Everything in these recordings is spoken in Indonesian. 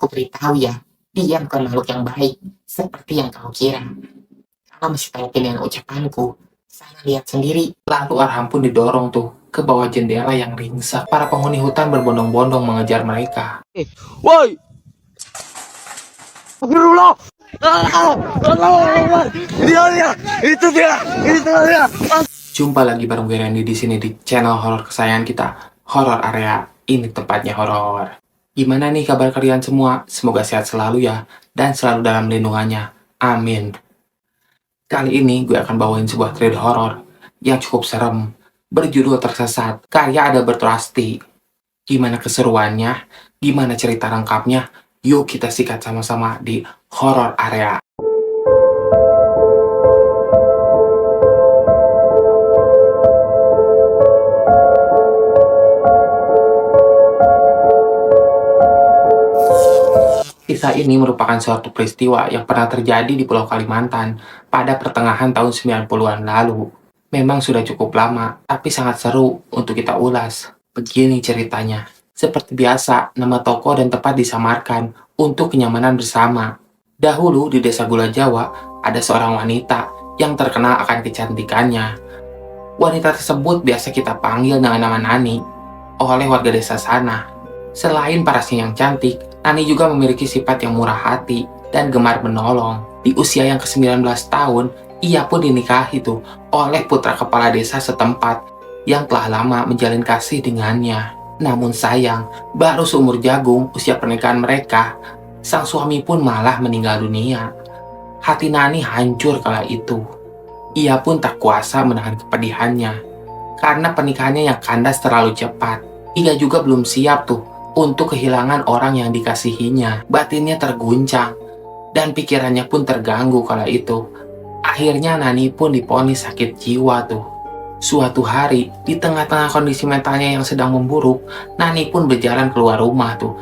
Aku beritahu ya, dia bukan makhluk yang baik, seperti yang kau kira. Kalau masih tanya pilihan ucapanku, sana lihat sendiri. Lalu Arham pun didorong tuh ke bawah jendela yang ringsek. Para penghuni hutan berbondong-bondong mengejar mereka. Woi, astagfirullah. Allah, itu dia. Jumpa lagi bareng gue Randy di sini di channel horor kesayangan kita, Horor Area. Ini tempatnya horor. Gimana nih kabar kalian semua? Semoga sehat selalu ya, dan selalu dalam lindungannya. Amin. Kali ini gue akan bawain sebuah thriller horor yang cukup serem, berjudul Tersesat, karya Ada Bertrasti. Gimana keseruannya? Gimana cerita lengkapnya? Yuk kita sikat sama-sama di Horor Area. Kisah ini merupakan suatu peristiwa yang pernah terjadi di Pulau Kalimantan pada pertengahan tahun 90-an lalu. Memang sudah cukup lama, tapi sangat seru untuk kita ulas. Begini ceritanya. Seperti biasa, nama toko dan tempat disamarkan untuk kenyamanan bersama. Dahulu di desa Gula Jawa, ada seorang wanita yang terkenal akan kecantikannya. Wanita tersebut biasa kita panggil dengan nama Nani oleh warga desa sana. Selain parasnya yang cantik, Nani juga memiliki sifat yang murah hati dan gemar menolong. Di usia yang ke-19 tahun, ia pun dinikahi tuh oleh putra kepala desa setempat yang telah lama menjalin kasih dengannya. Namun sayang, baru seumur jagung usia pernikahan mereka, sang suami pun malah meninggal dunia. Hati Nani hancur kala itu. Ia pun tak kuasa menahan kepedihannya karena pernikahannya yang kandas terlalu cepat. Ia juga belum siap tuh untuk kehilangan orang yang dikasihinya. Batinnya terguncang dan pikirannya pun terganggu kala itu. Akhirnya Nani pun divonis sakit jiwa tuh. Suatu hari, di tengah-tengah kondisi mentalnya yang sedang memburuk, Nani pun berjalan keluar rumah tuh,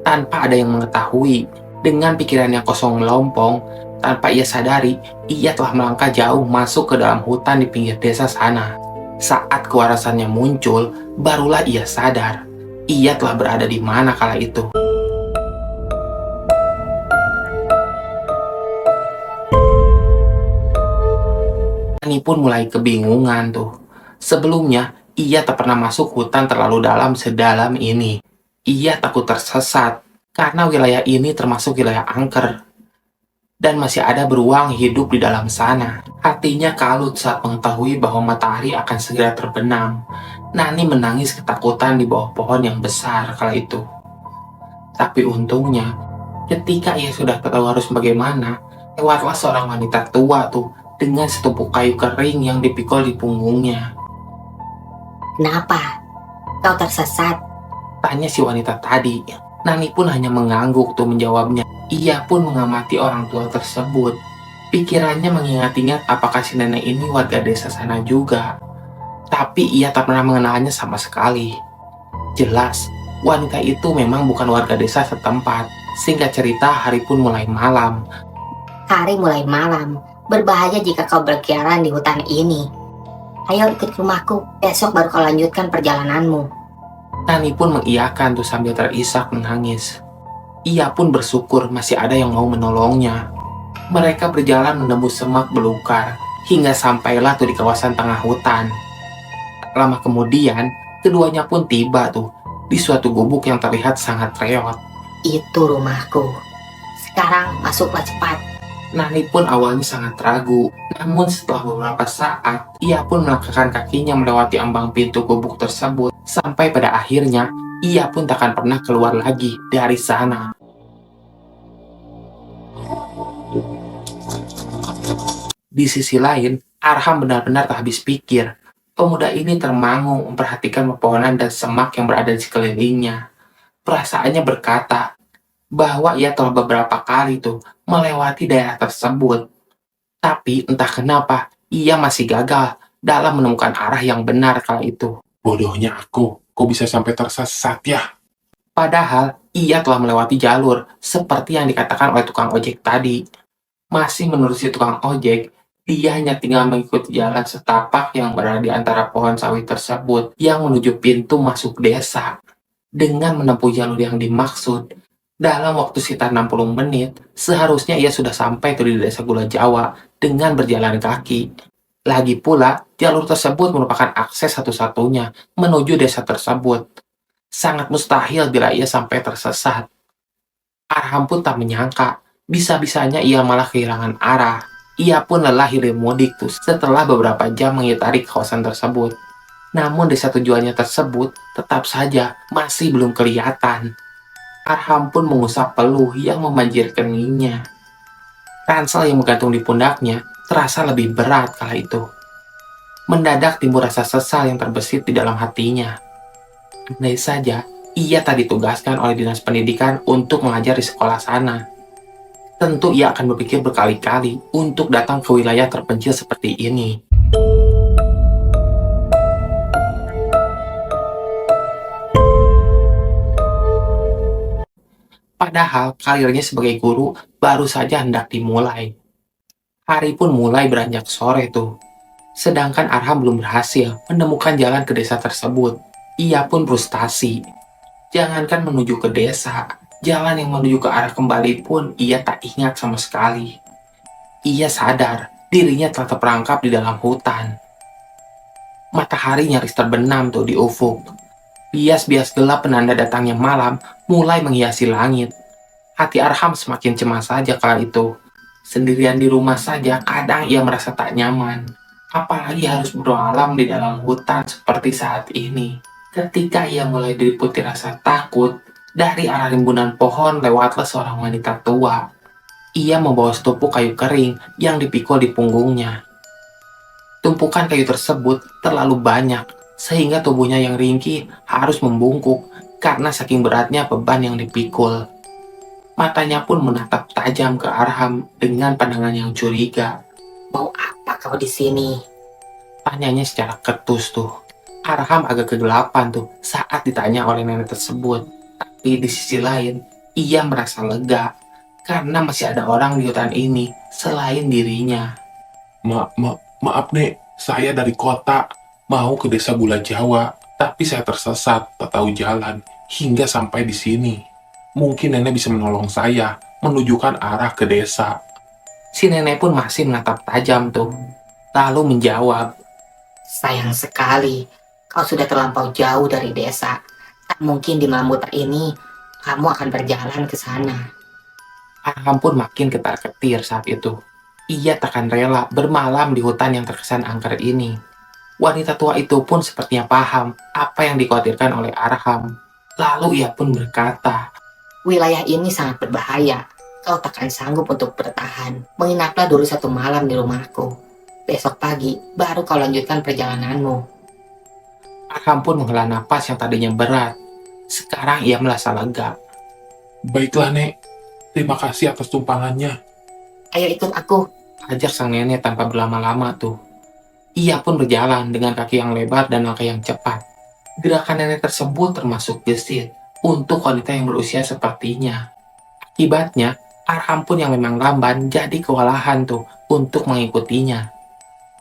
tanpa ada yang mengetahui. Dengan pikiran yang kosong melompong, tanpa ia sadari, ia telah melangkah jauh masuk ke dalam hutan di pinggir desa sana. Saat kewarasannya muncul, barulah ia sadar ia telah berada di mana kala itu. Nani pun mulai kebingungan tuh. Sebelumnya, ia tak pernah masuk hutan terlalu dalam sedalam ini. Ia takut tersesat, karena wilayah ini termasuk wilayah angker. Dan masih ada beruang hidup di dalam sana. Hatinya kalut saat mengetahui bahwa matahari akan segera terbenam. Nani menangis ketakutan di bawah pohon yang besar kala itu. Tapi untungnya, ketika ia sudah tahu harus bagaimana, lewatlah seorang wanita tua tuh dengan setumpuk kayu kering yang dipikul di punggungnya. Kenapa? Kau tersesat? Tanya si wanita tadi. Nani pun hanya mengangguk tuh menjawabnya. Ia pun mengamati orang tua tersebut. Pikirannya mengingat-ingat apakah si nenek ini warga desa sana juga. Tapi ia tak pernah mengenalnya sama sekali. Jelas, wanita itu memang bukan warga desa setempat. Singkat cerita, hari pun mulai malam. Hari mulai malam. Berbahaya jika kau berkeliaran di hutan ini. Ayo ikut ke rumahku, besok baru kau lanjutkan perjalananmu. Nani pun mengiyakan tuh sambil terisak menangis. Ia pun bersyukur masih ada yang mau menolongnya. Mereka berjalan menembus semak belukar hingga sampailah tuh di kawasan tengah hutan. Lama kemudian, keduanya pun tiba tuh di suatu gubuk yang terlihat sangat reot. Itu rumahku. Sekarang masuklah cepat. Nani pun awalnya sangat ragu, namun setelah beberapa saat, ia pun melangkahkan kakinya melewati ambang pintu gubuk tersebut, sampai pada akhirnya, ia pun takkan pernah keluar lagi dari sana. Di sisi lain, Arham benar-benar tak habis pikir. Pemuda ini termangu memperhatikan pepohonan dan semak yang berada di sekelilingnya. Perasaannya berkata bahwa ia telah beberapa kali tuh melewati daerah tersebut. Tapi entah kenapa, ia masih gagal dalam menemukan arah yang benar kala itu. Bodohnya aku, kok bisa sampai tersesat ya? Padahal, ia telah melewati jalur seperti yang dikatakan oleh tukang ojek tadi. Masih menurut si tukang ojek, dia hanya tinggal mengikuti jalan setapak yang berada di antara pohon sawit tersebut yang menuju pintu masuk desa. Dengan menempuh jalur yang dimaksud, Dalam waktu sekitar 60 menit, seharusnya ia sudah sampai tuh di desa Gula Jawa dengan berjalan kaki. Lagi pula, jalur tersebut merupakan akses satu-satunya menuju desa tersebut. Sangat mustahil bila ia sampai tersesat. Arham pun tak menyangka, bisa-bisanya ia malah kehilangan arah. Ia pun lelah hilir mudik tuh setelah beberapa jam mengitari kawasan tersebut. Namun desa tujuannya tersebut tetap saja masih belum kelihatan. Arham pun mengusap peluh yang memanjir keningnya. Ransel yang menggantung di pundaknya terasa lebih berat kala itu. Mendadak timbul rasa sesal yang terbesit di dalam hatinya. Andai saja ia tak ditugaskan oleh dinas pendidikan untuk mengajar di sekolah sana. Tentu ia akan berpikir berkali-kali untuk datang ke wilayah terpencil seperti ini. Padahal karirnya sebagai guru baru saja hendak dimulai. Hari pun mulai beranjak sore tuh. Sedangkan Arham belum berhasil menemukan jalan ke desa tersebut. Ia pun frustasi. Jangankan menuju ke desa, jalan yang menuju ke arah kembali pun ia tak ingat sama sekali. Ia sadar dirinya telah terperangkap di dalam hutan. Matahari nyaris terbenam tuh di ufuk. Bias-bias gelap penanda datangnya malam mulai menghiasi langit. Hati Arham semakin cemas saja kala itu. Sendirian di rumah saja kadang ia merasa tak nyaman. Apalagi harus bermalam di dalam hutan seperti saat ini. Ketika ia mulai diliputi rasa takut, dari arah rimbunan pohon lewatlah seorang wanita tua. Ia membawa setumpuk kayu kering yang dipikul di punggungnya. Tumpukan kayu tersebut terlalu banyak, sehingga tubuhnya yang ringkih harus membungkuk karena saking beratnya beban yang dipikul. Matanya pun menatap tajam ke Arham dengan pandangan yang curiga. Mau apa kau di sini? Tanyanya secara ketus tuh. Arham agak kegelapan tuh saat ditanya oleh nenek tersebut. Tapi di sisi lain, ia merasa lega karena masih ada orang di hutan ini selain dirinya. Maaf, Nek. Saya dari kota. Mau ke desa Gula Jawa. Tapi saya tersesat, tak tahu jalan. Hingga sampai di sini. Mungkin nenek bisa menolong saya menunjukkan arah ke desa. Si nenek pun masih menatap tajam tuh. Lalu menjawab, Sayang sekali, kau sudah terlampau jauh dari desa. Tak mungkin di malam hutan ini kamu akan berjalan ke sana. Arham pun makin ketar-ketir saat itu. Ia takkan rela bermalam di hutan yang terkesan angker ini. Wanita tua itu pun sepertinya paham apa yang dikhawatirkan oleh Arham. Lalu ia pun berkata, Wilayah ini sangat berbahaya. Kau takkan sanggup untuk bertahan. Menginaplah dulu 1 malam di rumahku. Besok pagi baru kau lanjutkan perjalananmu. Arham pun menghela napas yang tadinya berat. Sekarang ia merasa lega. Baiklah, Nek. Terima kasih atas tumpangannya. Ayo ikut aku. Ajak sang nenek tanpa berlama-lama tuh. Ia pun berjalan dengan kaki yang lebar dan langkah yang cepat. Gerakan nenek tersebut termasuk gesit untuk wanita yang berusia sepertinya. Akibatnya, Arham pun yang memang lamban jadi kewalahan tuh untuk mengikutinya.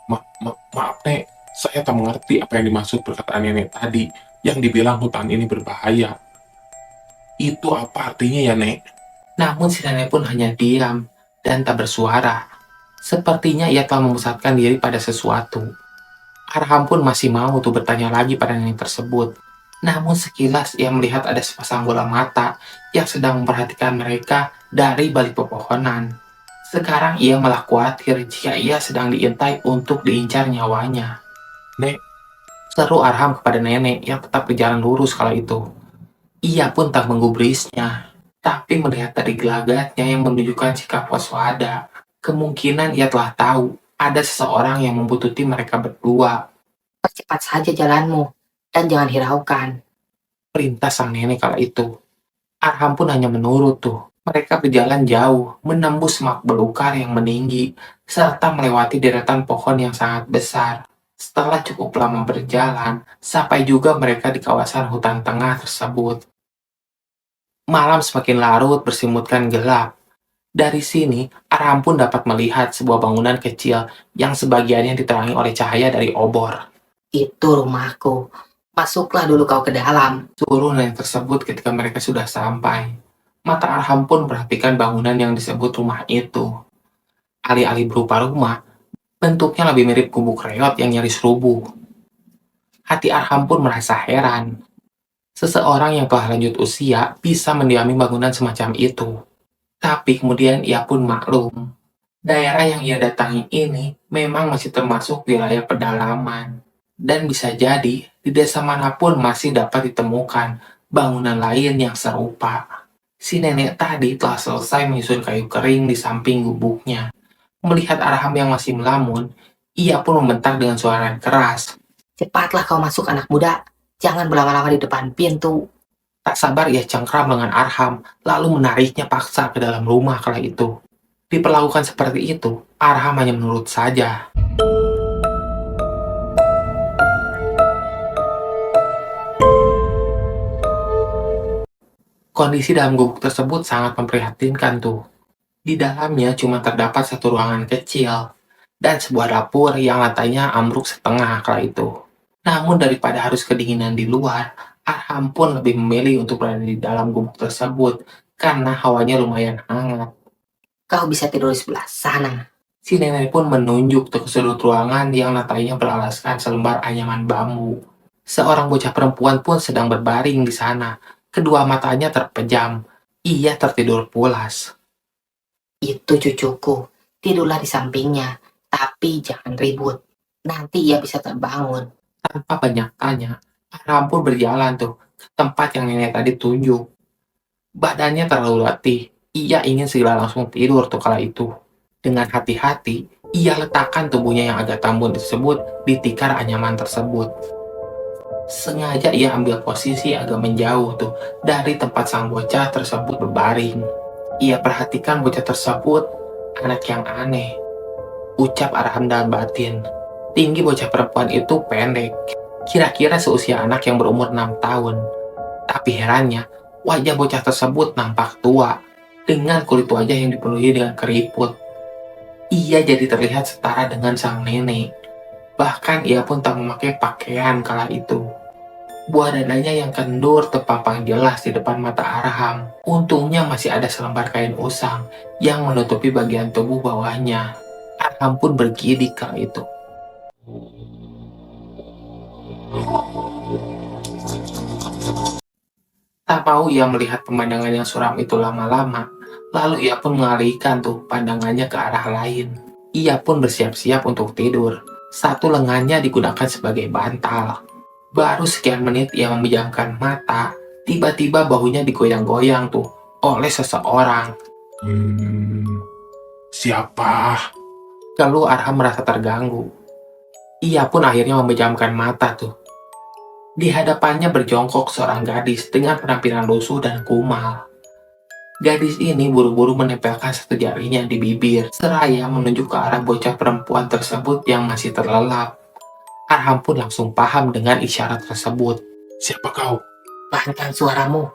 Maaf, Nek. Saya tak mengerti apa yang dimaksud perkataan nenek tadi yang dibilang hutan ini berbahaya. Itu apa artinya ya, Nek? Namun si nenek pun hanya diam dan tak bersuara. Sepertinya ia telah memusatkan diri pada sesuatu. Arham pun masih mau tuh bertanya lagi pada nenek tersebut. Namun sekilas ia melihat ada sepasang bola mata yang sedang memperhatikan mereka dari balik pepohonan. Sekarang ia malah khawatir jika ia sedang diintai untuk diincar nyawanya. Nek. Seru Arham kepada nenek yang tetap berjalan lurus kala itu. Ia pun tak menggubrisnya, tapi melihat dari gelagatnya yang menunjukkan sikap waspada, kemungkinan ia telah tahu ada seseorang yang membutuhkan mereka berdua. Percepat saja jalanmu dan jangan hiraukan. Perintah sang nenek kala itu. Arham pun hanya menurut tuh. Mereka berjalan jauh, menembus semak belukar yang meninggi, serta melewati deretan pohon yang sangat besar. Setelah cukup lama berjalan, sampai juga mereka di kawasan hutan tengah tersebut. Malam semakin larut bersimutkan gelap. Dari sini, Arham pun dapat melihat sebuah bangunan kecil yang sebagiannya diterangi oleh cahaya dari obor. Itu rumahku. Masuklah dulu kau ke dalam. Suruh nenek tersebut ketika mereka sudah sampai. Mata Arham pun perhatikan bangunan yang disebut rumah itu. Alih-alih berupa rumah, bentuknya lebih mirip gubuk reot yang nyaris rubuh. Hati Arham pun merasa heran. Seseorang yang telah lanjut usia bisa mendiami bangunan semacam itu. Tapi kemudian ia pun maklum. Daerah yang ia datangi ini memang masih termasuk wilayah pedalaman. Dan bisa jadi di desa manapun masih dapat ditemukan bangunan lain yang serupa. Si nenek tadi telah selesai menyusun kayu kering di samping gubuknya. Melihat Arham yang masih melamun, ia pun membentak dengan suara keras. Cepatlah kau masuk anak muda, jangan berlama-lama di depan pintu. Tak sabar ia cengkram dengan Arham, lalu menariknya paksa ke dalam rumah kala itu. Diperlakukan seperti itu, Arham hanya menurut saja. Kondisi dalam gubuk tersebut sangat memprihatinkan tuh. Di dalamnya cuma terdapat satu ruangan kecil, dan sebuah dapur yang lantainya ambruk setengah kala itu. Namun daripada harus kedinginan di luar, Arham pun lebih memilih untuk berada di dalam gubuk tersebut karena hawanya lumayan hangat. Kau bisa tidur di sebelah sana. Si nenek pun menunjuk ke sudut ruangan yang lantainya beralaskan selembar anyaman bambu. Seorang bocah perempuan pun sedang berbaring di sana. Kedua matanya terpejam. Ia tertidur pulas. Itu cucuku, tidurlah di sampingnya, tapi jangan ribut. Nanti ia bisa terbangun. Tanpa banyak tanya, Arham pun berjalan tuh ke tempat yang nenek tadi tunjuk. Badannya terlalu letih. Ia ingin segera langsung tidur tuh kala itu. Dengan hati-hati, ia letakkan tubuhnya yang agak tambun tersebut di tikar anyaman tersebut. Sengaja ia ambil posisi agak menjauh tuh dari tempat sang bocah tersebut berbaring. Ia perhatikan bocah tersebut, anak yang aneh. Ucap Arham dalam batin. Tinggi bocah perempuan itu pendek, kira-kira seusia anak yang berumur 6 tahun. Tapi herannya, wajah bocah tersebut nampak tua, dengan kulit wajah yang dipenuhi dengan keriput. Ia jadi terlihat setara dengan sang nenek. Bahkan ia pun tak memakai pakaian kala itu. Buah dadanya yang kendur terpampang jelas di depan mata Arham. Untungnya masih ada selembar kain usang yang menutupi bagian tubuh bawahnya. Arham pun bergidik kala itu. Tak mau ia melihat pemandangan yang suram itu lama-lama, lalu ia pun mengalihkan tuh pandangannya ke arah lain. Ia pun bersiap-siap untuk tidur. Satu lengannya digunakan sebagai bantal. Baru sekian menit ia memejamkan mata, tiba-tiba bahunya digoyang-goyang tuh oleh seseorang. Siapa? Lalu Arham merasa terganggu. Ia pun akhirnya memejamkan mata tuh. Di hadapannya berjongkok seorang gadis dengan penampilan lusuh dan kumal. Gadis ini buru-buru menempelkan satu jarinya di bibir, seraya menunjuk ke arah bocah perempuan tersebut yang masih terlelap. Arham pun langsung paham dengan isyarat tersebut. Siapa kau? Tahankan suaramu.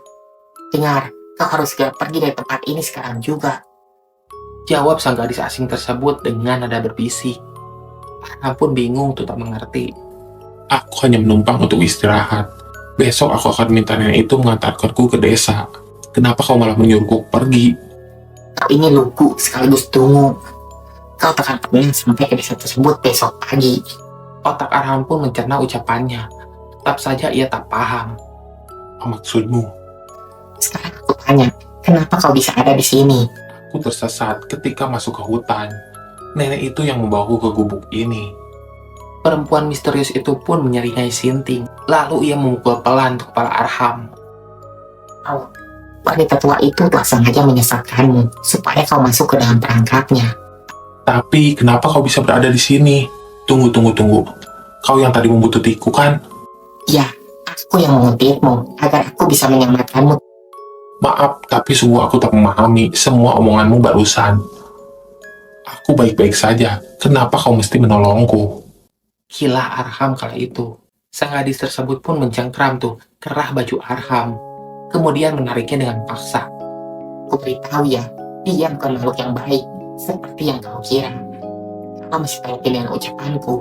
Dengar, kau harus segera pergi dari tempat ini sekarang juga. Jawab sang gadis asing tersebut dengan nada berbisik. Arham pun bingung tuh tak mengerti. Aku hanya menumpang untuk istirahat. Besok aku akan minta nenek itu mengantarkanku ke desa. Kenapa kau malah menyuruhku pergi? Kau ini lugu sekaligus tunggu. Kau takkan pergi sampai ke desa tersebut besok pagi. Otak Arham pun mencerna ucapannya. Tetap saja ia tak paham. Apa maksudmu? Sekarang aku tanya, kenapa kau bisa ada di sini? Aku tersesat ketika masuk ke hutan. Nenek itu yang membawaku ke gubuk ini. Perempuan misterius itu pun menyeringai Sinting. Lalu ia memukul pelan ke kepala Arham. Wanita tua itu telah sengaja menyesatkanmu supaya kau masuk ke dalam perangkapnya. Tapi kenapa kau bisa berada di sini? Tunggu. Kau yang tadi membuntutiku kan? Ya, aku yang mengutipmu agar aku bisa menyelamatkanmu. Maaf, tapi sungguh aku tak memahami semua omonganmu barusan. Aku baik-baik saja. Kenapa kau mesti menolongku? Kilah Arham kala itu. Sang gadis tersebut pun mencengkram tuh kerah baju Arham. Kemudian menariknya dengan paksa. Aku beritahu ya, dia bukan makhluk yang baik seperti yang kau kira. Kau masih terlatih dengan ucapanku.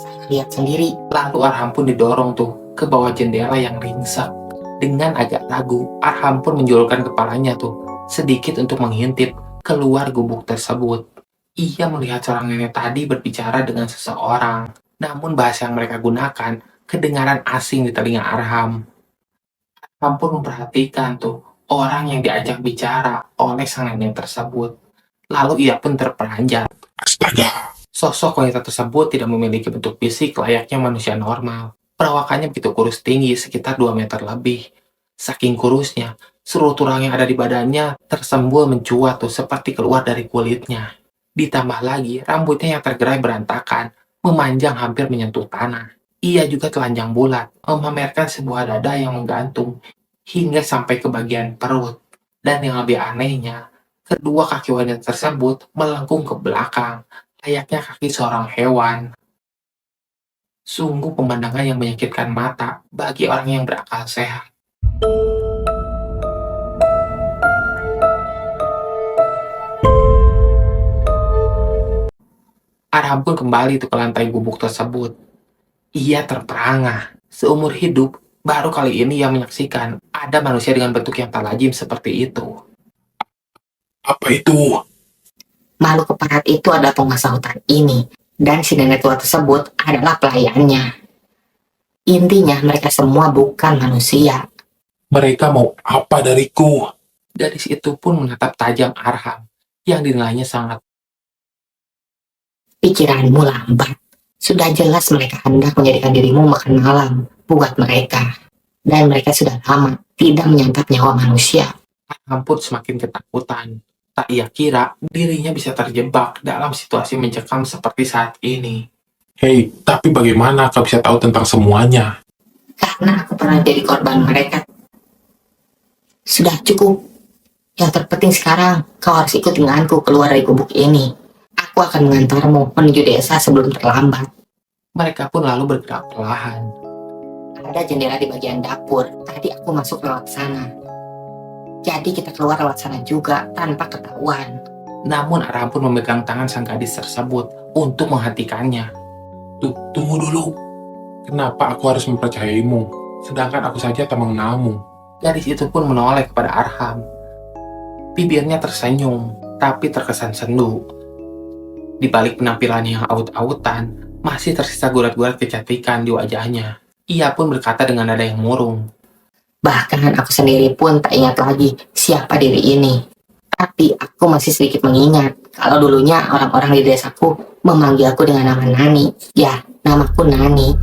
Saya lihat sendiri. Lalu Arham pun didorong tuh ke bawah jendela yang ringsek. Dengan agak ragu, Arham pun menjulurkan kepalanya tuh sedikit untuk mengintip keluar gubuk tersebut. Ia melihat seorang nenek tadi berbicara dengan seseorang, namun bahasa yang mereka gunakan kedengaran asing di telinga Arham. Arham pun memperhatikan tuh orang yang diajak bicara oleh sang nenek tersebut. Lalu ia pun terperanjat. Astaga, Sosok wanita tersebut tidak memiliki bentuk fisik layaknya manusia normal. Perawakannya begitu kurus tinggi sekitar 2 meter lebih. Saking kurusnya, seluruh tulang yang ada di badannya tersembul mencuat tuh seperti keluar dari kulitnya. Ditambah lagi, rambutnya yang tergerai berantakan, memanjang hampir menyentuh tanah. Ia juga telanjang bulat, memamerkan sebuah dada yang menggantung hingga sampai ke bagian perut. Dan yang lebih anehnya, kedua kaki wanita tersebut melengkung ke belakang, layaknya kaki seorang hewan. Sungguh pemandangan yang menyakitkan mata bagi orang yang berakal sehat. Arham pun kembali tuh ke lantai gubuk tersebut. Ia terperangah. Seumur hidup, baru kali ini ia menyaksikan ada manusia dengan bentuk yang tak lazim seperti itu. apa itu? Makhluk keparat itu adalah penguasa hutan ini, dan si nenek tua tersebut adalah pelayannya. Intinya mereka semua bukan manusia. Mereka mau apa dariku? Gadis itu pun menatap tajam Arham, yang dinilainya sangat. Pikiranmu lambat. Sudah jelas mereka hendak menjadikan dirimu makan malam buat mereka. Dan mereka sudah lama tidak menyantap nyawa manusia. Arham pun semakin ketakutan. Tak ia kira dirinya bisa terjebak dalam situasi mencekam seperti saat ini. Hei, tapi bagaimana kau bisa tahu tentang semuanya? Karena aku pernah jadi korban mereka. Sudah cukup. Yang terpenting sekarang, kau harus ikut denganku keluar dari gubuk ini. Aku akan mengantarmu menuju desa sebelum terlambat. Mereka pun lalu bergerak perlahan. Ada jendela di bagian dapur. Tadi aku masuk lewat sana. Jadi kita keluar lewat sana juga tanpa ketahuan. Namun Arham pun memegang tangan sang gadis tersebut untuk menghentikannya. Tunggu dulu. Kenapa aku harus mempercayaimu? Sedangkan aku saja tak mengenalmu. Gadis itu pun menoleh kepada Arham. Bibirnya tersenyum, tapi terkesan sendu. Di balik penampilannya yang aut-autan, masih tersisa gurat-gurat kecantikan di wajahnya. Ia pun berkata dengan nada yang murung. Bahkan aku sendiri pun tak ingat lagi siapa diri ini. Tapi aku masih sedikit mengingat kalau dulunya orang-orang di desaku memanggilku dengan nama Nani. Ya, namaku Nani.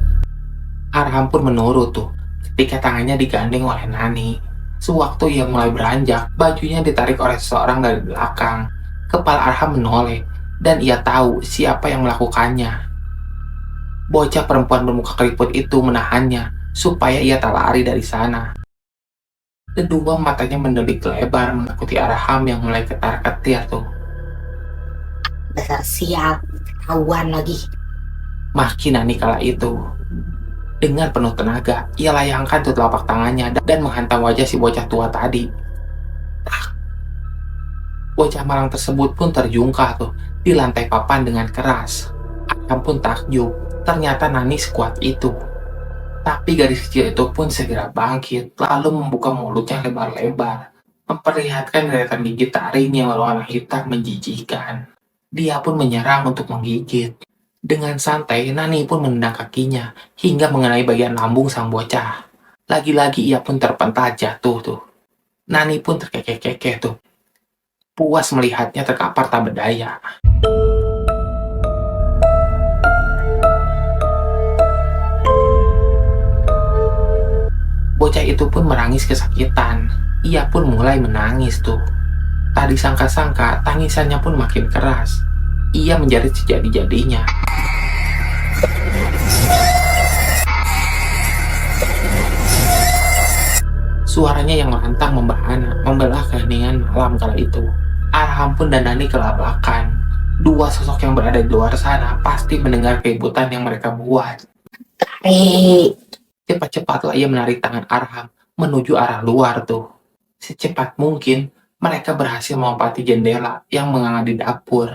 Arham pun menurut tuh, ketika tangannya digandeng oleh Nani. Sewaktu ia mulai beranjak, bajunya ditarik oleh seseorang dari belakang. Kepala Arham menoleh, dan ia tahu siapa yang melakukannya. Bocah perempuan bermuka keriput itu menahannya, supaya ia tak lari dari sana. Kedua matanya mendelik lebar menakuti Arham yang mulai ketar-ketir tuh. Dasar sial, ketahuan lagi. Maki Nani kala itu. Dengan penuh tenaga, ia layangkan tuh telapak tangannya dan menghantam wajah si bocah tua tadi. Tak. Bocah malang tersebut pun terjungkah tuh di lantai papan dengan keras. Arham pun takjub, ternyata Nani sekuat itu. Tapi gadis kecil itu pun segera bangkit, lalu membuka mulutnya lebar-lebar, memperlihatkan deretan gigi taring yang berwarna hitam menjijikan. Dia pun menyerang untuk menggigit. Dengan santai, Nani pun menendang kakinya, hingga mengenai bagian lambung sang bocah. Lagi-lagi ia pun terpental jatuh tuh. Nani pun terkekeh-kekeh tuh. Puas melihatnya terkapar tak berdaya. Bocah itu pun menangis kesakitan. Ia pun mulai menangis tuh. Tak disangka-sangka, tangisannya pun makin keras. Ia menjerit sejadi-jadinya. Suaranya yang lantang membahana, membelah keheningan malam kala itu. Arham pun dan Nani kelabakan. Dua sosok yang berada di luar sana pasti mendengar keributan yang mereka buat. Tarik. Cepat-cepatlah ia menarik tangan Arham menuju arah luar tuh. Secepat mungkin, mereka berhasil melompati jendela yang menganga di dapur.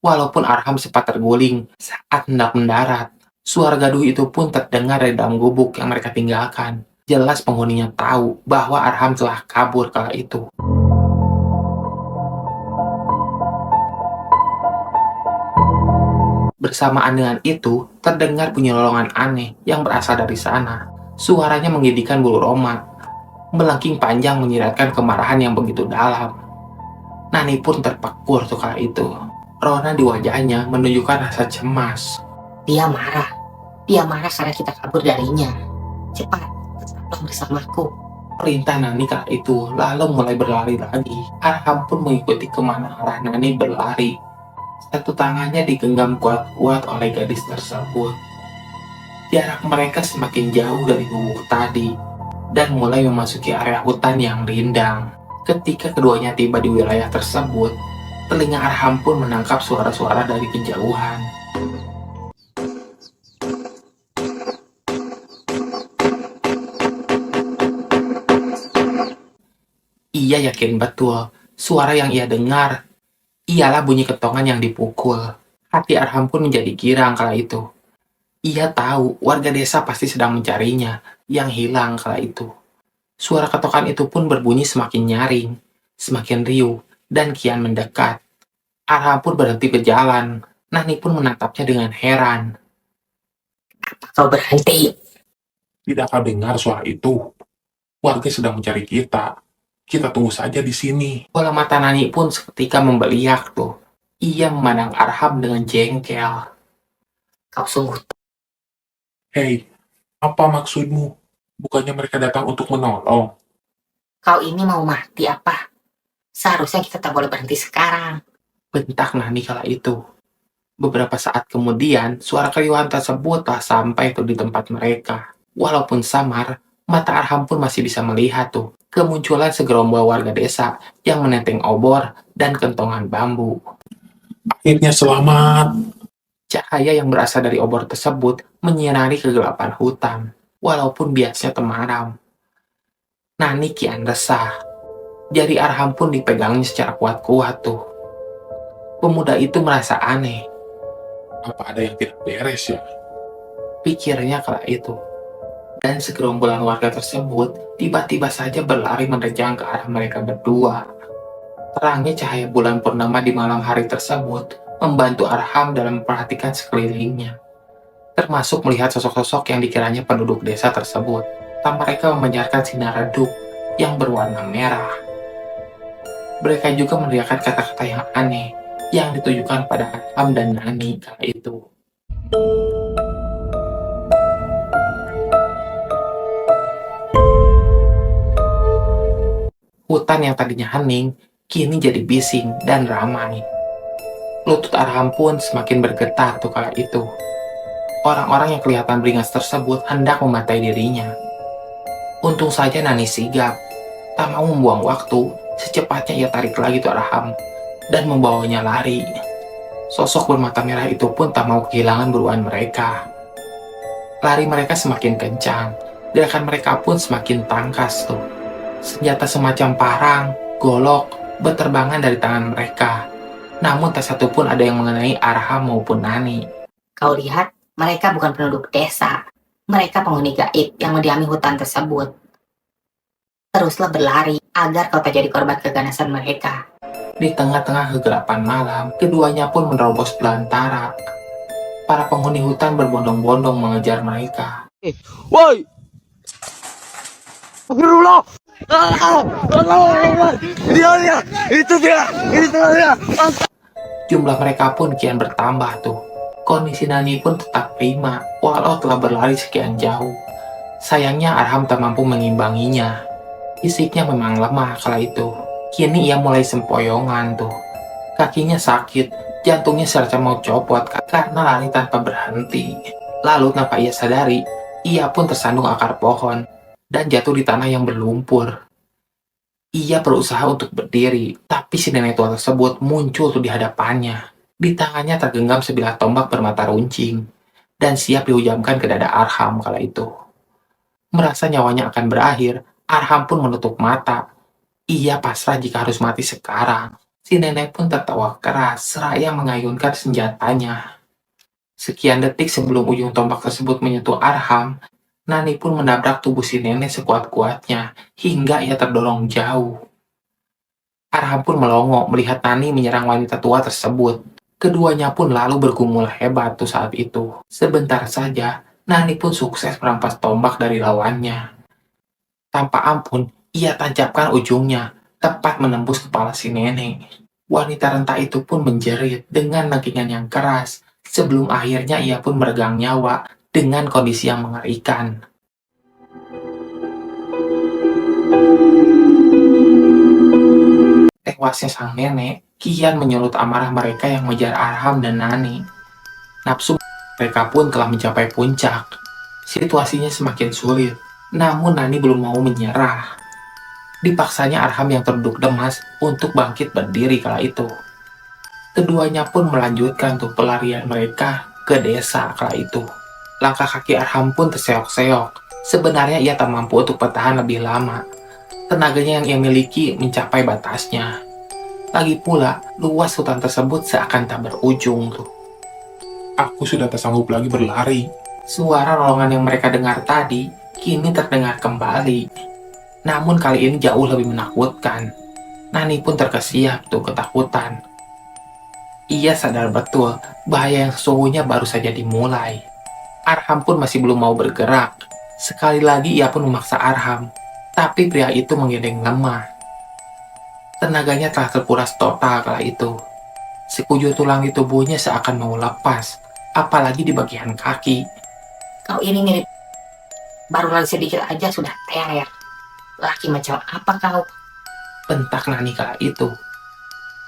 Walaupun Arham sempat terguling saat hendak mendarat, suara gaduh itu pun terdengar dari dalam gubuk yang mereka tinggalkan. Jelas penghuninya tahu bahwa Arham telah kabur kala itu. Bersamaan dengan itu, terdengar bunyi lolongan aneh yang berasal dari sana. Suaranya mengedihkan bulu roma, melengking panjang menyiratkan kemarahan yang begitu dalam. Nani pun terpekur tuh kala itu. Rona di wajahnya menunjukkan rasa cemas. Dia marah. Dia marah karena kita kabur darinya. Cepat, tetaplah bersamaku. Perintah Nani kala itu lalu mulai berlari lagi. Arham pun mengikuti kemana arah Nani berlari. Satu tangannya digenggam kuat-kuat oleh gadis tersebut. Jarak mereka semakin jauh dari gubuk tadi dan mulai memasuki area hutan yang rindang. Ketika keduanya tiba di wilayah tersebut, telinga Arham pun menangkap suara-suara dari kejauhan. Ia yakin betul suara yang ia dengar ialah bunyi ketongan yang dipukul. Hati Arham pun menjadi girang kala itu. Ia tahu warga desa pasti sedang mencarinya yang hilang kala itu. Suara ketokan itu pun berbunyi semakin nyaring, semakin riuh, dan kian mendekat. Arham pun berhenti berjalan. Nani pun menatapnya dengan heran. Kau berhenti. Tidak kau dengar suara itu? Warga sedang mencari kita. Kita tunggu saja di sini. Bola mata Nani pun seketika membeliak tuh. Ia memandang Arham dengan jengkel. Kau sungguh. Hei, apa maksudmu? Bukannya mereka datang untuk menolong? Kau ini mau mati apa? Seharusnya kita tak boleh berhenti sekarang. Bentak Nani kala itu. Beberapa saat kemudian, suara keriuhan tersebut telah sampai tuh di tempat mereka. Walaupun samar, mata Arham pun masih bisa melihat tuh kemunculan segerombol warga desa yang menenteng obor dan kentongan bambu. Akhirnya selamat. Cahaya yang berasal dari obor tersebut menyinari kegelapan hutan, walaupun biasnya temaram. Nani kian resah. Jari Arham pun dipegangnya secara kuat-kuat tuh. Pemuda itu merasa aneh, Apa ada yang tidak beres ya? pikirnya kala itu. Dan segerombolan warga tersebut tiba-tiba saja berlari menerjang ke arah mereka berdua. Terangnya cahaya bulan purnama di malam hari tersebut membantu Arham dalam memperhatikan sekelilingnya, termasuk melihat sosok-sosok yang dikiranya penduduk desa tersebut. Mereka memancarkan sinar redup yang berwarna merah. Mereka juga meneriakkan kata-kata yang aneh yang ditujukan pada Arham dan Nani kala itu. Hutan yang tadinya hening, kini jadi bising dan ramai. Lutut Arham pun semakin bergetar tuh kala itu. Orang-orang yang kelihatan beringas tersebut hendak membantai dirinya. Untung saja Nani sigap, tak mau membuang waktu, secepatnya ia tarik lagi tuh Arham dan membawanya lari. Sosok bermata merah itu pun tak mau kehilangan buruan mereka. Lari mereka semakin kencang, gerakan mereka pun semakin tangkas tuh. Senjata semacam parang, golok, berterbangan dari tangan mereka. Namun tak satu pun ada yang mengenai Arham maupun Nani. Kau lihat, mereka bukan penduduk desa. Mereka penghuni gaib yang mendiami hutan tersebut. Teruslah berlari agar kau tak jadi korban keganasan mereka. Di tengah-tengah kegelapan malam, keduanya pun menerobos belantara. Para penghuni hutan berbondong-bondong mengejar mereka. Woi! Astagfirullah! Allah! Dia! Itu dia! Jumlah mereka pun kian bertambah tuh. Kondisi Nani pun tetap prima, walau telah berlari sekian jauh. Sayangnya Arham tak mampu mengimbanginya. Fisiknya memang lemah kala itu. Kini ia mulai sempoyongan tuh. Kakinya sakit, jantungnya serasa mau copot karena lari tanpa berhenti. Lalu tanpa ia sadari, ia pun tersandung akar pohon dan jatuh di tanah yang berlumpur. Ia berusaha untuk berdiri, tapi si nenek tua tersebut muncul tuh di hadapannya. Di tangannya tergenggam sebilah tombak bermata runcing dan siap dihujamkan ke dada Arham kala itu. Merasa nyawanya akan berakhir, Arham pun menutup mata. Ia pasrah jika harus mati sekarang. Si nenek pun tertawa keras seraya mengayunkan senjatanya. Sekian detik sebelum ujung tombak tersebut menyentuh Arham, Nani pun menabrak tubuh si nenek sekuat-kuatnya hingga ia terdorong jauh. Arham pun melongo melihat Nani menyerang wanita tua tersebut. Keduanya pun lalu bergumul hebat tuh saat itu. Sebentar saja, Nani pun sukses merampas tombak dari lawannya. Tanpa ampun, ia tancapkan ujungnya, tepat menembus kepala si nenek. Wanita renta itu pun menjerit dengan nangkingan yang keras, sebelum akhirnya ia pun meregang nyawa dengan kondisi yang mengerikan. Tewasnya sang nenek kian menyulut amarah mereka yang mengejar Arham dan Nani. Nafsu mereka pun telah mencapai puncak. Situasinya semakin sulit, namun Nani belum mau menyerah. Dipaksanya Arham yang terduduk lemas untuk bangkit berdiri kala itu. Keduanya pun melanjutkan tuh pelarian mereka ke desa kala itu. Langkah kaki Arham pun terseok-seok. Sebenarnya ia tak mampu untuk bertahan lebih lama. Tenaganya yang ia miliki mencapai batasnya. Lagi pula, luas hutan tersebut seakan tak berujung tuh. Aku sudah tak sanggup lagi berlari. Suara rolongan yang mereka dengar tadi kini terdengar kembali. Namun kali ini jauh lebih menakutkan. Nani pun terkesiap tuh ketakutan. Ia sadar betul bahaya yang sesungguhnya baru saja dimulai. Arham pun masih belum mau bergerak. Sekali lagi ia pun memaksa Arham, tapi pria itu menggeleng lemah. Tenaganya telah terkuras total kala itu. Sekujur tulang di tubuhnya seakan mau lepas, apalagi di bagian kaki. Kau ini mirip. Baru lari sedikit aja sudah teler. Laki macam apa kau? Bentak Nani kala itu.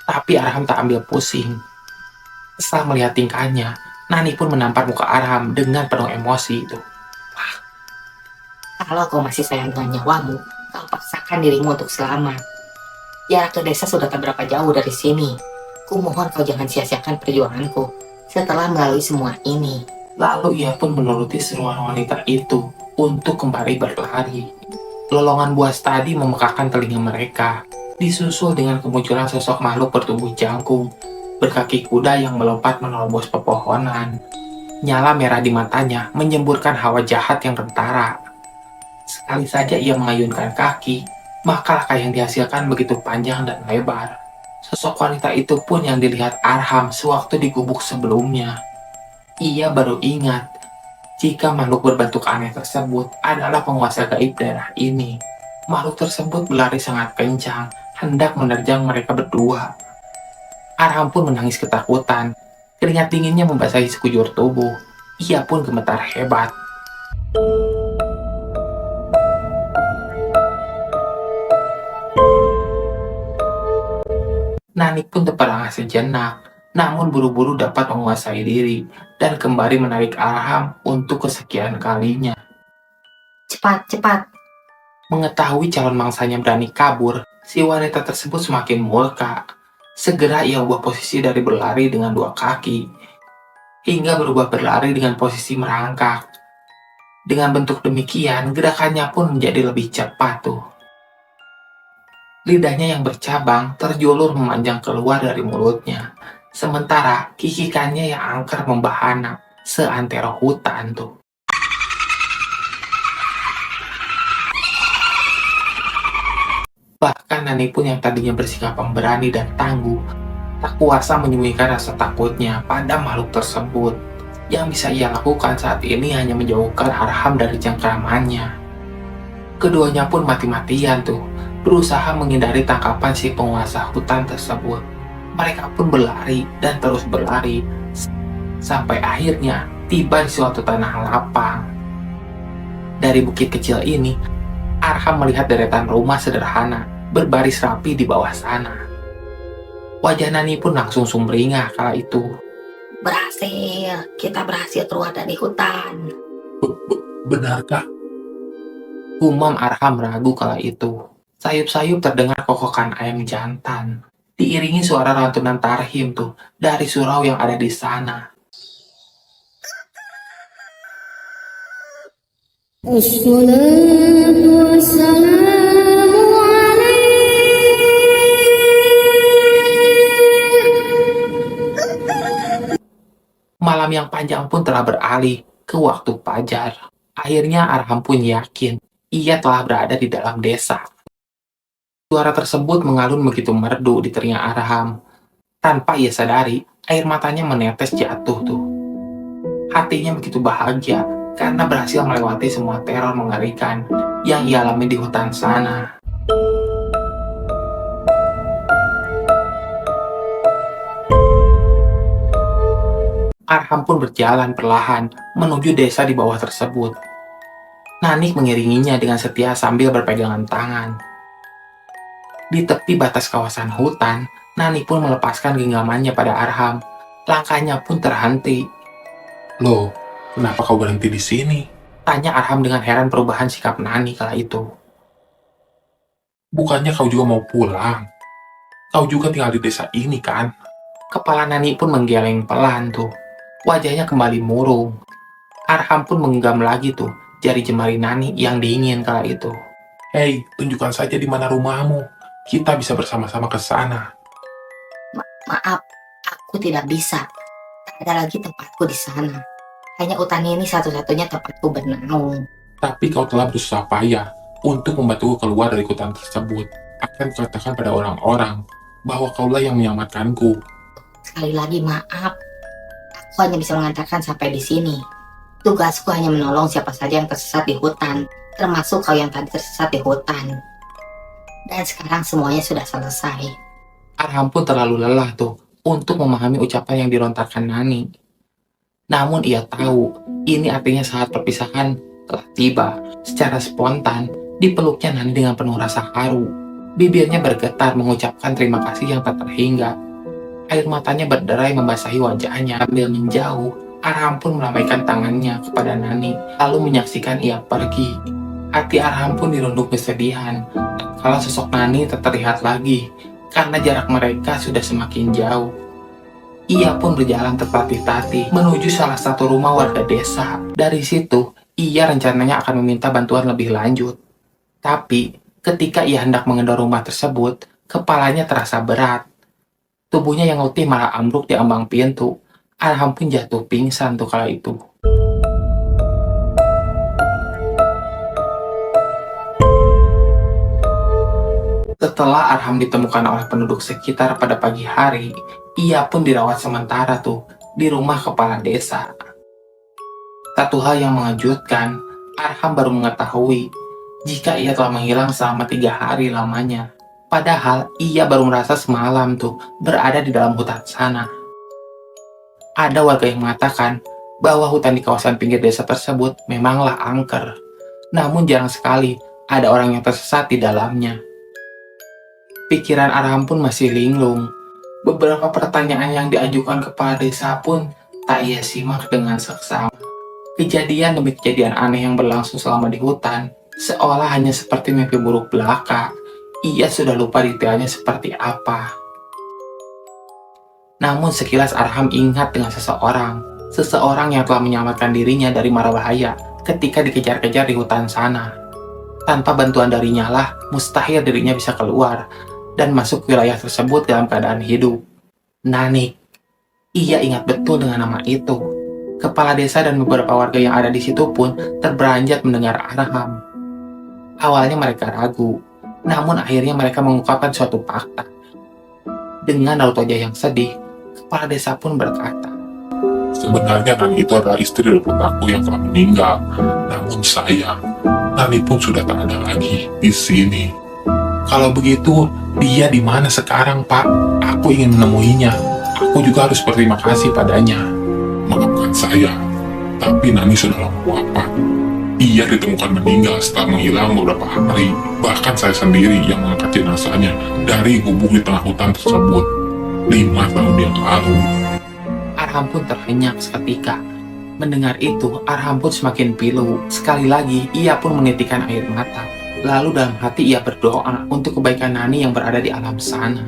Tapi Arham tak ambil pusing. Setelah melihat tingkahnya, Nani pun menampar muka Arham dengan penuh emosi itu. Kalau kau masih sayang dengan nyawamu, kau paksakan dirimu untuk selamat. Jarak ke desa sudah tak berapa jauh dari sini. Kumohon kau jangan sia-siakan perjuanganku setelah melalui semua ini. Lalu ia pun menuruti seruan wanita itu untuk kembali berlari. Lolongan buas tadi memekakan telinga mereka, disusul dengan kemunculan sosok makhluk bertubuh jangkung, berkaki kuda yang melompat menerobos pepohonan. Nyala merah di matanya menyemburkan hawa jahat yang kentara. Sekali saja ia mengayunkan kaki, maka langkah yang dihasilkan begitu panjang dan lebar. Sosok wanita itu pun yang dilihat Arham sewaktu di gubuk sebelumnya. Ia baru ingat jika makhluk berbentuk aneh tersebut adalah penguasa gaib daerah ini. Makhluk tersebut berlari sangat kencang, hendak menerjang mereka berdua. Arham pun menangis ketakutan. Keringat dinginnya membasahi sekujur tubuh. Ia pun gemetar hebat. Nani pun terperangah sejenak, namun buru-buru dapat menguasai diri dan kembali menarik Arham untuk kesekian kalinya. Cepat, cepat. Mengetahui calon mangsanya berani kabur, si wanita tersebut semakin murka. Segera ia ubah posisi dari berlari dengan dua kaki, hingga berubah berlari dengan posisi merangkak. Dengan bentuk demikian, gerakannya pun menjadi lebih cepat tuh. Lidahnya yang bercabang terjulur memanjang keluar dari mulutnya. Sementara kikikannya yang angker membahana seantero hutan tuh. Bahkan Nani pun yang tadinya bersikap pemberani dan tangguh, tak kuasa menyembunyikan rasa takutnya pada makhluk tersebut. Yang bisa ia lakukan saat ini hanya menjauhkan Arham dari cengkramannya. Keduanya pun mati-matian tuh, berusaha menghindari tangkapan si penguasa hutan tersebut. Mereka pun berlari dan terus berlari, sampai akhirnya tiba di suatu tanah lapang. Dari bukit kecil ini, Arham melihat deretan rumah sederhana berbaris rapi di bawah sana. Wajah Nani pun langsung sumringah kala itu. Berhasil, kita berhasil keluar dari hutan. Benarkah? Umam Arham ragu kala itu. Sayup-sayup terdengar kokokan ayam jantan. Diiringi suara lantunan tarhim tuh dari surau yang ada di sana. Malam yang panjang pun telah beralih ke waktu fajar. Akhirnya Arham pun yakin ia telah berada di dalam desa. Suara tersebut mengalun begitu merdu di telinga Arham. Tanpa ia sadari, Air matanya menetes jatuh tuh. Hatinya begitu bahagia karena berhasil melewati semua teror mengerikan yang ia alami di hutan sana. Arham pun berjalan perlahan menuju desa di bawah tersebut. Nanik mengiringinya dengan setia sambil berpegangan tangan. Di tepi batas kawasan hutan, Nanik pun melepaskan genggamannya pada Arham. Langkahnya pun terhenti. Loh, kenapa kau berhenti di sini? Tanya Arham dengan heran perubahan sikap Nani kala itu. Bukannya kau juga mau pulang? Kau juga tinggal di desa ini kan? Kepala Nani pun menggeleng pelan tuh. Wajahnya kembali murung. Arham pun menggenggam lagi tuh jari jemari Nani yang dingin kala itu. Hei, tunjukkan saja di mana rumahmu. Kita bisa bersama-sama ke sana. Maaf, aku tidak bisa. Tak ada lagi tempatku di sana. Hanya hutan ini satu-satunya tempatku bernaung. Tapi kau telah berusaha payah untuk membantuku keluar dari hutan tersebut. Akan kukatakan pada orang-orang bahwa kaulah yang menyelamatkanku. Sekali lagi maaf. Aku hanya bisa mengantarkan sampai di sini. Tugasku hanya menolong siapa saja yang tersesat di hutan, termasuk kau yang tadi tersesat di hutan. Dan sekarang semuanya sudah selesai. Arham pun terlalu lelah tuh untuk memahami ucapan yang dirontarkan Nani. Namun ia tahu ini artinya saat perpisahan telah tiba. Secara spontan dipeluknya Nani dengan penuh rasa haru. Bibirnya bergetar mengucapkan terima kasih yang tak terhingga. Air matanya berderai membasahi wajahnya. Sambil menjauh, Arham pun melambaikan tangannya kepada Nani, lalu menyaksikan ia pergi. Hati Arham pun dirundung kesedihan, kalau sosok Nani tak terlihat lagi, karena jarak mereka sudah semakin jauh. Ia pun berjalan tertatih-tatih menuju salah satu rumah warga desa. Dari situ, ia rencananya akan meminta bantuan lebih lanjut. Tapi, ketika ia hendak mengendor rumah tersebut, kepalanya terasa berat. Tubuhnya yang letih malah ambruk di ambang pintu. Arham pun jatuh pingsan tuh kala itu. Setelah Arham ditemukan oleh penduduk sekitar pada pagi hari, ia pun dirawat sementara tuh di rumah kepala desa. Satu hal yang mengejutkan, Arham baru mengetahui jika ia telah menghilang selama 3 hari lamanya. Padahal ia baru merasa semalam tuh berada di dalam hutan sana. Ada warga yang mengatakan bahwa hutan di kawasan pinggir desa tersebut memanglah angker. Namun jarang sekali ada orang yang tersesat di dalamnya. Pikiran Arham pun masih linglung. Beberapa pertanyaan yang diajukan kepala desa pun tak ia simak dengan seksama. Kejadian demi kejadian aneh yang berlangsung selama di hutan, seolah hanya seperti mimpi buruk belaka. Ia sudah lupa detailnya seperti apa. Namun sekilas Arham ingat dengan seseorang yang telah menyelamatkan dirinya dari mara bahaya ketika dikejar-kejar di hutan sana. Tanpa bantuan darinya lah, mustahil dirinya bisa keluar dan masuk ke wilayah tersebut dalam keadaan hidup. Nanik. Ia ingat betul dengan nama itu. Kepala desa dan beberapa warga yang ada di situ pun terberanjat mendengar Arham. Awalnya mereka ragu, namun akhirnya mereka mengungkapkan suatu fakta. Dengan raut wajah yang sedih, kepala desa pun berkata, Sebenarnya Nani itu adalah istri dari putraku yang telah meninggal. Namun sayang, Nani pun sudah tak ada lagi di sini. Kalau begitu, dia di mana sekarang, Pak? Aku ingin menemuinya. Aku juga harus berterima kasih padanya. Maafkan saya, tapi Nani sudah lama wafat. Ia ditemukan meninggal setelah menghilang beberapa hari. Bahkan saya sendiri yang mengangkat jenazahnya dari gubuk di tengah hutan tersebut 5 tahun yang lalu. Arham pun terhenyak seketika. Mendengar itu, Arham pun semakin pilu. Sekali lagi, ia pun menitikkan air mata. Lalu dalam hati ia berdoa untuk kebaikan Nani yang berada di alam sana.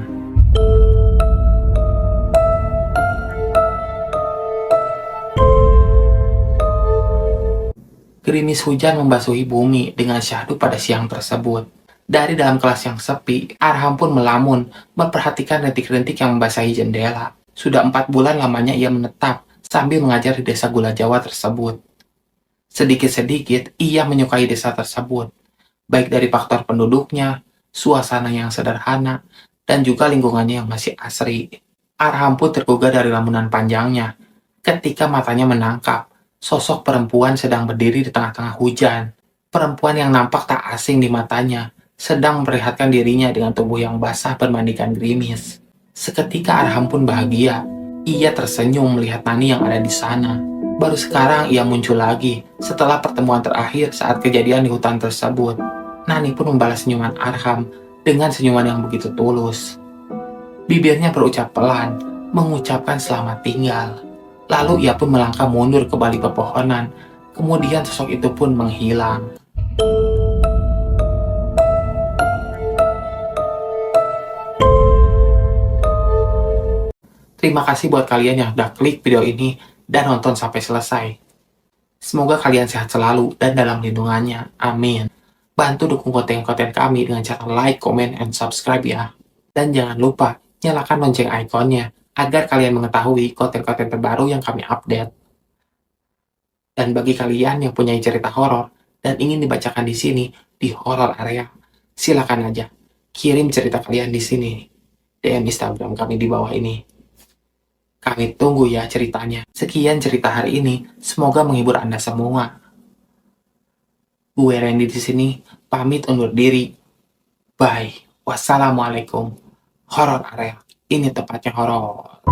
Gerimis hujan membasuhi bumi dengan syahdu pada siang tersebut. Dari dalam kelas yang sepi, Arham pun melamun, memperhatikan rintik-rintik yang membasahi jendela. Sudah 4 bulan lamanya ia menetap sambil mengajar di desa Gula Jawa tersebut. Sedikit-sedikit ia menyukai desa tersebut, baik dari faktor penduduknya, suasana yang sederhana, dan juga lingkungannya yang masih asri. Arham pun tergugah dari lamunan panjangnya ketika matanya menangkap sosok perempuan sedang berdiri di tengah-tengah hujan. Perempuan yang nampak tak asing di matanya sedang memperlihatkan dirinya dengan tubuh yang basah bermandikan gerimis. Seketika Arham pun bahagia. Ia tersenyum melihat Nani yang ada di sana. Baru sekarang ia muncul lagi setelah pertemuan terakhir saat kejadian di hutan tersebut. Nani pun membalas senyuman Arham dengan senyuman yang begitu tulus. Bibirnya berucap pelan, mengucapkan selamat tinggal. Lalu ia pun melangkah mundur ke balik pepohonan. Kemudian sosok itu pun menghilang. Terima kasih buat kalian yang udah klik video ini dan nonton sampai selesai. Semoga kalian sehat selalu dan dalam lindungannya. Amin. Bantu dukung konten-konten kami dengan cara like, comment, and subscribe ya. Dan jangan lupa nyalakan lonceng ikonnya agar kalian mengetahui konten-konten terbaru yang kami update. Dan bagi kalian yang punya cerita horor dan ingin dibacakan di sini di horror area, silakan aja kirim cerita kalian di sini. DM Instagram kami di bawah ini. Kami tunggu ya ceritanya. Sekian cerita hari ini, semoga menghibur Anda semua. Gue Randy di sini, pamit undur diri. Bye. Wassalamualaikum. Horor area. Ini tempatnya horor.